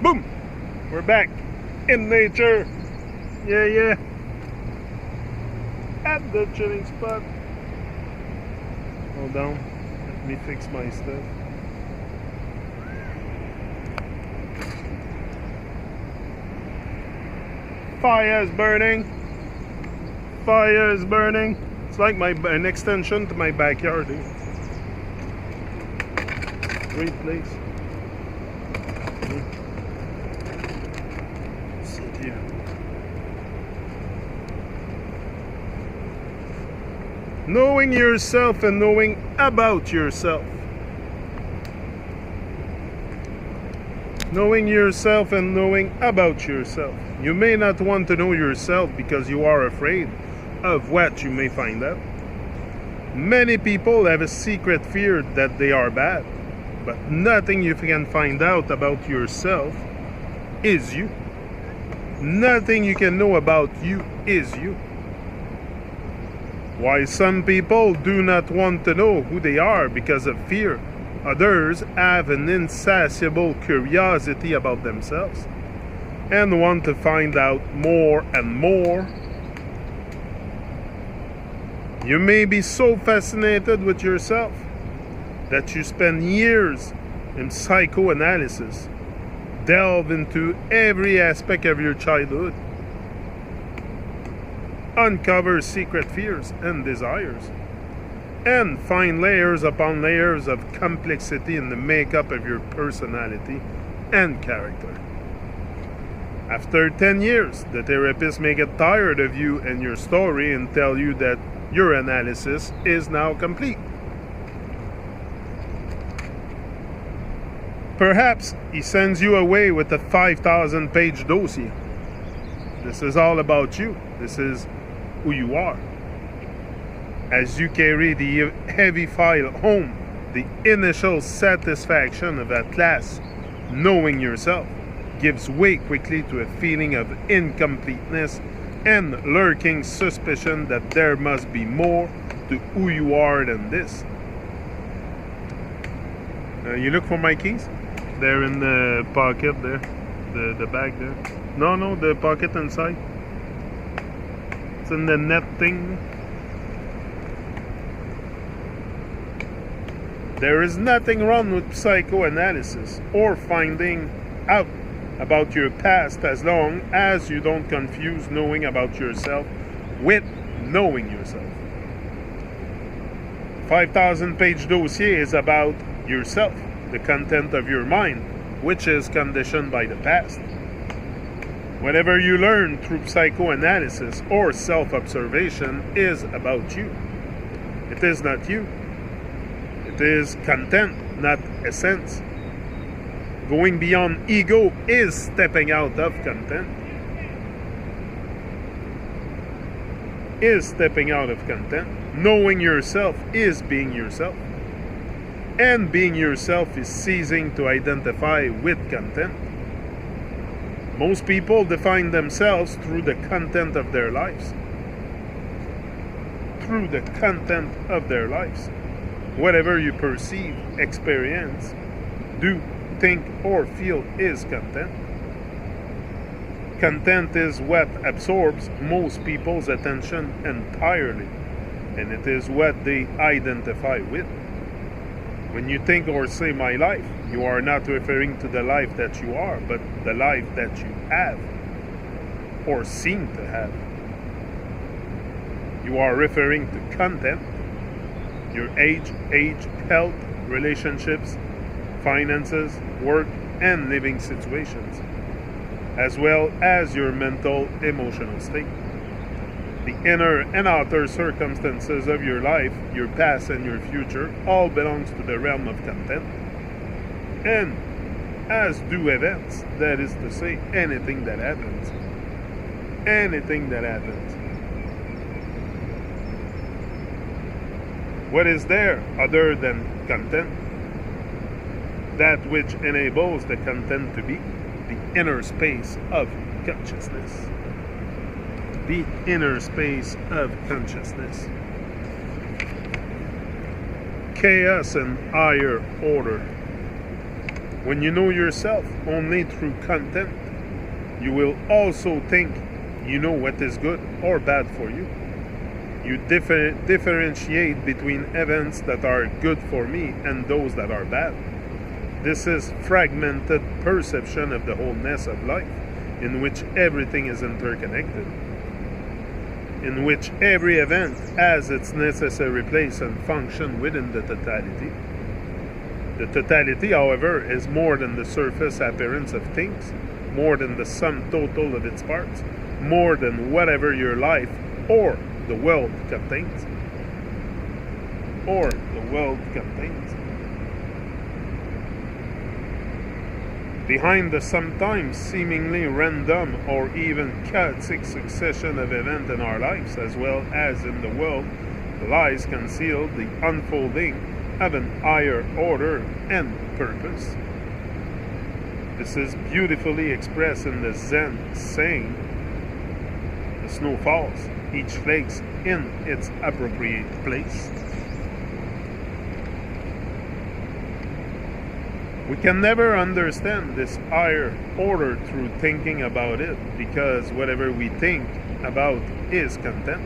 Boom! We're back in nature. Yeah. At the chilling spot. Hold on. Let me fix my stuff. Fire is burning. Fire is burning. It's like an extension to my backyard. Great place. Sit here. Knowing yourself and knowing about yourself. Knowing yourself and knowing about yourself. You may not want to know yourself because you are afraid of what you may find out. Many people have a secret fear that they are bad, but nothing you can find out about yourself is you. Nothing you can know about you is you. Why some people do not want to know who they are because of fear. Others have an insatiable curiosity about themselves and want to find out more and more. You may be so fascinated with yourself that you spend years in psychoanalysis, delve into every aspect of your childhood, uncover secret fears and desires, and find layers upon layers of complexity in the makeup of your personality and character. After 10 years, the therapist may get tired of you and your story and tell you that your analysis is now complete. Perhaps he sends you away with a 5,000-page dossier. This is all about you. This is who you are. As you carry the heavy file home, the initial satisfaction of at last knowing yourself gives way quickly to a feeling of incompleteness and lurking suspicion that there must be more to who you are than this. You look for my keys? They're in the pocket there. The bag there. No, the pocket inside. It's in the net thing. There is nothing wrong with psychoanalysis or finding out about your past as long as you don't confuse knowing about yourself with knowing yourself. 5,000-page dossier is about yourself, the content of your mind, which is conditioned by the past. Whatever you learn through psychoanalysis or self-observation is about you. It is not you. It is content, not essence. Going beyond ego is stepping out of content. Is stepping out of content. Knowing yourself is being yourself. And being yourself is ceasing to identify with content. Most people define themselves through the content of their lives. Through the content of their lives. Whatever you perceive, experience, do, think, or feel is content. Content is what absorbs most people's attention entirely, and it is what they identify with. When you think or say my life, you are not referring to the life that you are, but the life that you have, or seem to have. You are referring to content, your age, health, relationships, finances, work, and living situations, as well as your mental, emotional state. The inner and outer circumstances of your life, your past and your future, all belongs to the realm of content. And as do events, that is to say, anything that happens. Anything that happens. What is there other than content? That which enables the content to be the inner space of consciousness. The inner space of consciousness. Chaos and higher order. When you know yourself only through content, you will also think you know what is good or bad for you. You differentiate between events that are good for me and those that are bad. This is fragmented perception of the wholeness of life, in which everything is interconnected, in which every event has its necessary place and function within the totality. The totality, however, is more than the surface appearance of things, more than the sum total of its parts, more than whatever your life or the world contains. Behind the sometimes seemingly random or even chaotic succession of events in our lives, as well as in the world, lies concealed the unfolding of an higher order and purpose. This is beautifully expressed in the Zen saying, "The snow falls, each flakes in its appropriate place." We can never understand this higher order through thinking about it, because whatever we think about is content,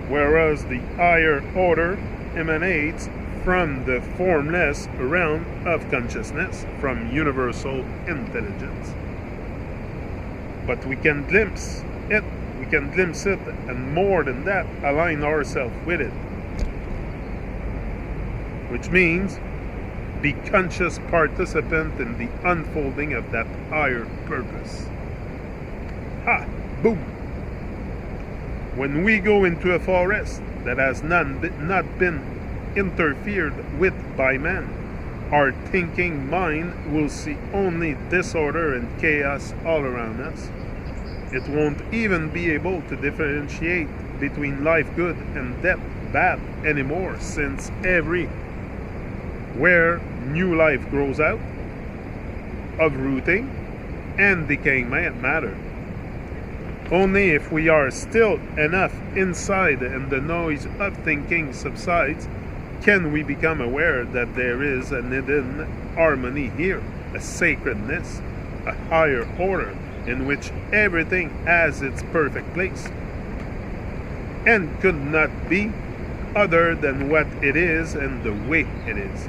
whereas the higher order emanates from the formless realm of consciousness, from universal intelligence. But we can glimpse it, and more than that, align ourselves with it. Which means be conscious participant in the unfolding of that higher purpose. Ha! Boom! When we go into a forest that has not been interfered with by man, our thinking mind will see only disorder and chaos all around us. It won't even be able to differentiate between life good and death bad anymore, since where new life grows out of rooting and decaying matter. Only if we are still enough inside and the noise of thinking subsides can we become aware that there is an hidden harmony here, a sacredness, a higher order in which everything has its perfect place and could not be other than what it is and the way it is.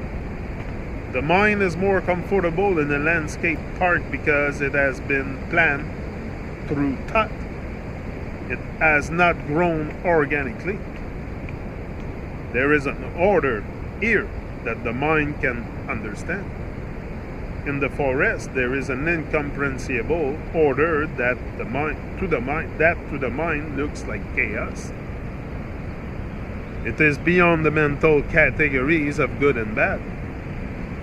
The mind is more comfortable in a landscape park because it has been planned through thought. It has not grown organically. There is an order here that the mind can understand. In the forest, there is an incomprehensible order that to the mind looks like chaos. It is beyond the mental categories of good and bad.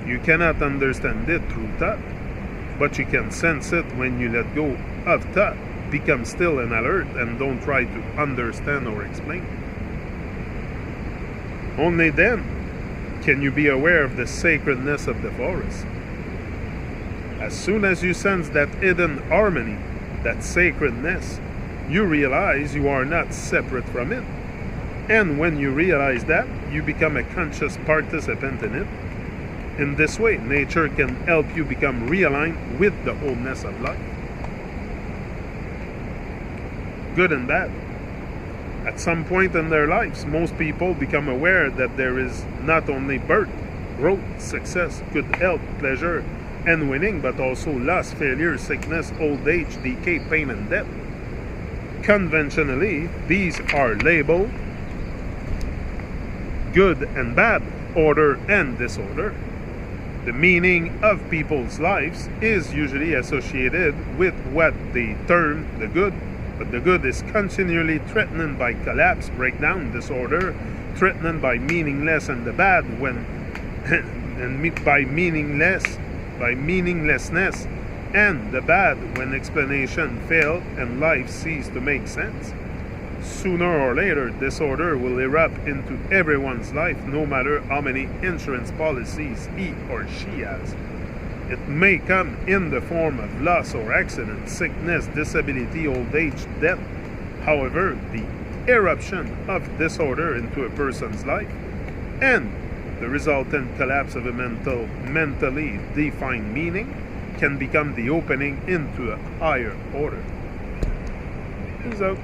You cannot understand it through thought, but you can sense it when you let go of thought. Become still and alert and don't try to understand or explain. Only then can you be aware of the sacredness of the forest. As soon as you sense that hidden harmony, that sacredness, you realize you are not separate from it. And when you realize that, you become a conscious participant in it. In this way, nature can help you become realigned with the wholeness of life. Good and bad. At some point in their lives, most people become aware that there is not only birth, growth, success, good health, pleasure, and winning, but also loss, failure, sickness, old age, decay, pain, and death. Conventionally, these are labeled good and bad, order and disorder. The meaning of people's lives is usually associated with what they term the good, but the good is continually threatened by collapse, breakdown, disorder, threatened by meaningless, and the bad by meaninglessness, and the bad when explanation failed and life ceased to make sense. Sooner or later, disorder will erupt into everyone's life, no matter how many insurance policies he or she has. It may come in the form of loss or accident, sickness, disability, old age, death. However, the eruption of disorder into a person's life and The resultant collapse of a mentally defined meaning can become the opening into a higher order. Peace out.